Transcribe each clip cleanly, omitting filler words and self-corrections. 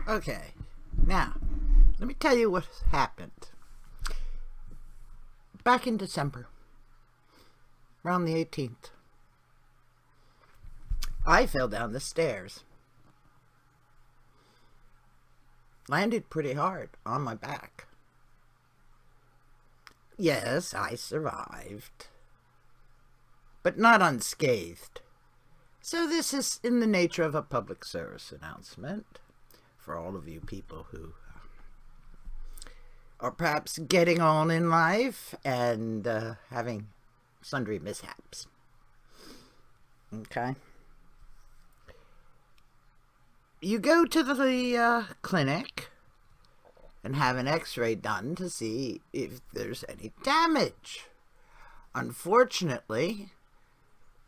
Okay, now, let me tell you what happened. Back in December, around the 18th, I fell down the stairs. Landed pretty hard on my back. Yes, I survived, but not unscathed. So this is in the nature of a public service announcement for all of you people who are perhaps getting on in life and having sundry mishaps. Okay? You go to the clinic and have an x-ray done to see if there's any damage. Unfortunately,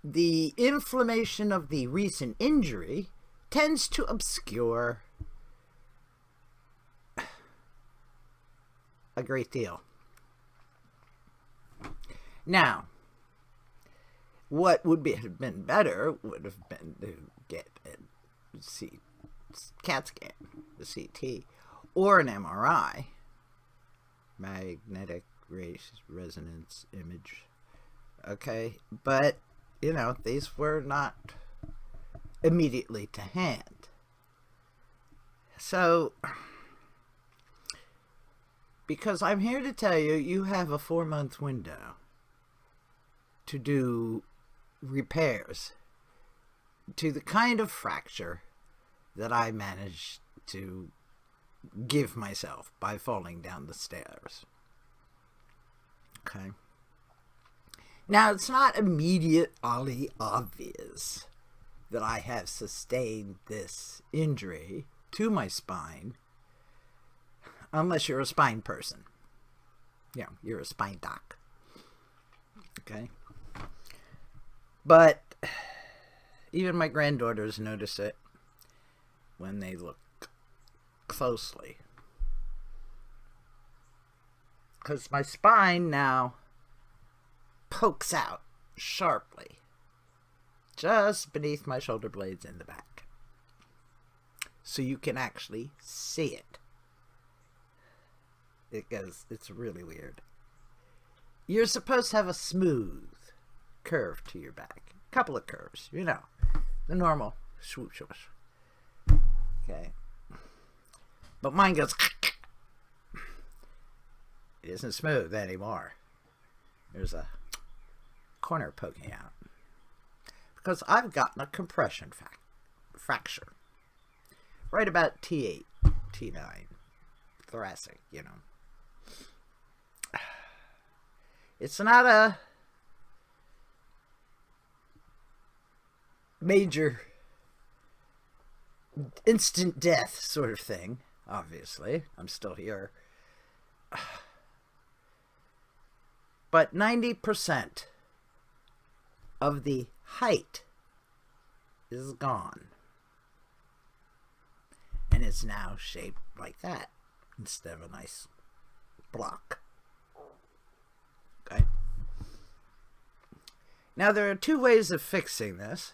the inflammation of the recent injury tends to obscure a great deal. Now, what would have been better would have been to get a CAT scan, the CT, or an MRI, magnetic resonance image. Okay, but you know, these were not immediately to hand. So, because I'm here to tell you, you have a 4-month window to do repairs to the kind of fracture that I managed to give myself by falling down the stairs. Okay. Now, it's not immediately obvious that I have sustained this injury to my spine, unless you're a spine person. You know, you're a spine doc. Okay? But even my granddaughters notice it when they look closely. Because my spine now pokes out sharply just beneath my shoulder blades in the back. So you can actually see it. It's really weird. You're supposed to have a smooth curve to your back. A couple of curves, you know. The normal swoosh, swoosh. Okay. But mine goes... It isn't smooth anymore. There's a corner poking out. Because I've gotten a compression fracture. Right about T8, T9. Thoracic, you know. It's not a major instant death sort of thing, obviously. I'm still here. But 90% of the height is gone. And it's now shaped like that instead of a nice block. Okay. Now, there are two ways of fixing this.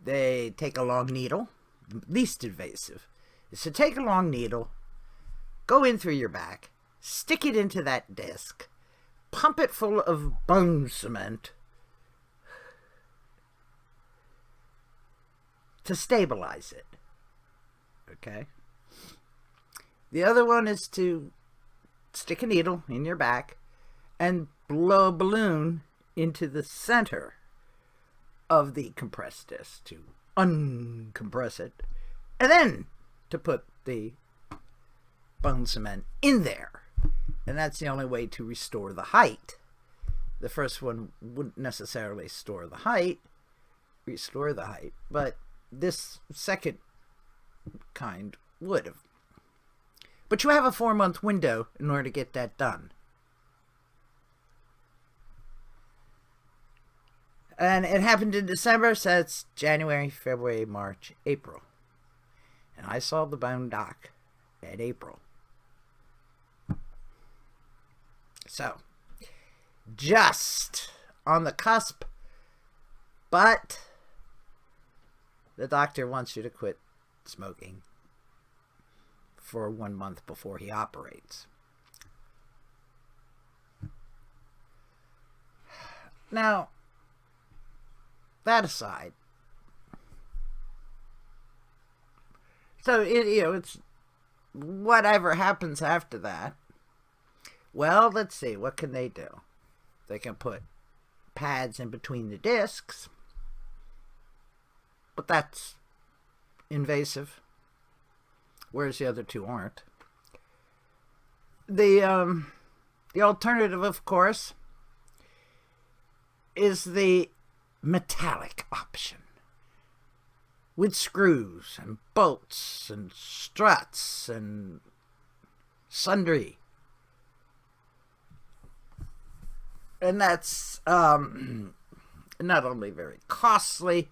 They take a long needle. Least invasive is to take a long needle, go in through your back, stick it into that disc, pump it full of bone cement to stabilize it. Okay? The other one is to stick a needle in your back and blow a balloon into the center of the compressed disc to uncompress it, and then to put the bone cement in there. And that's the only way to restore the height. The first one wouldn't necessarily restore the height, but this second kind would have. But you have a 4-month window in order to get that done. And it happened in December, so it's January, February, March, April. And I saw the bone doc in April. So, just on the cusp, but the doctor wants you to quit smoking for 1 month before he operates. Now, that aside, so it's whatever happens after that. Well, let's see, what can they do? They can put pads in between the discs, but that's invasive, whereas the other two aren't. The alternative, of course, is the metallic option, with screws and bolts and struts and sundry. And that's not only very costly,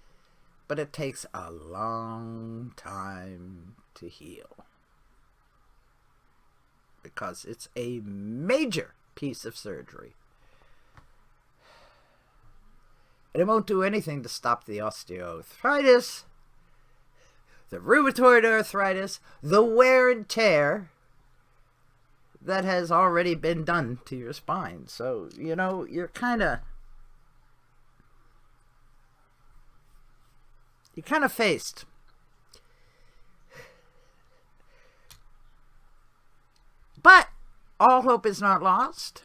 but it takes a long time to heal, because it's a major piece of surgery. And it won't do anything to stop the osteoarthritis, the rheumatoid arthritis, the wear and tear that has already been done to your spine. So, you're kind of faced. But all hope is not lost.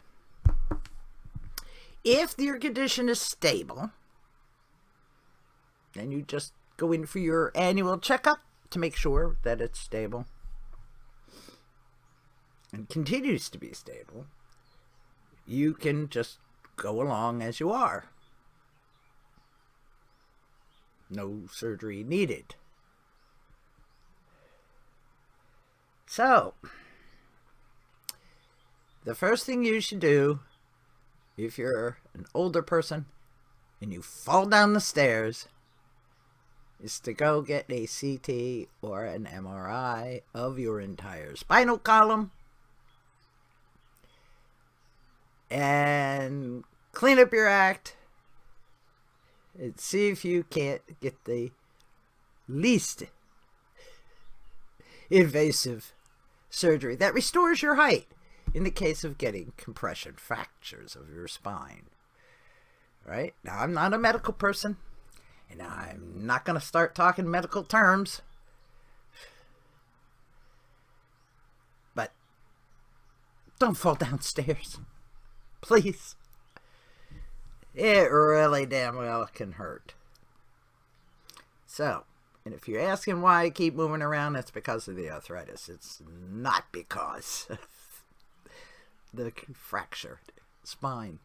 If your condition is stable, then you just go in for your annual checkup to make sure that it's stable and continues to be stable. You can just go along as you are. No surgery needed. So, the first thing you should do, if you're an older person and you fall down the stairs, is to go get a CT or an MRI of your entire spinal column and clean up your act and see if you can't get the least invasive surgery that restores your height in the case of getting compression fractures of your spine. Right? Now, I'm not a medical person, and I'm not going to start talking medical terms, but don't fall downstairs, please. It really damn well can hurt. So, and if you're asking why I keep moving around, it's because of the arthritis. It's not because of the fractured spine.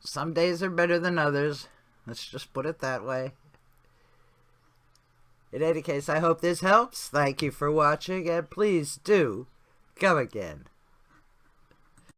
Some days are better than others. Let's just put it that way. In any case, I hope this helps. Thank you for watching, and please do come again.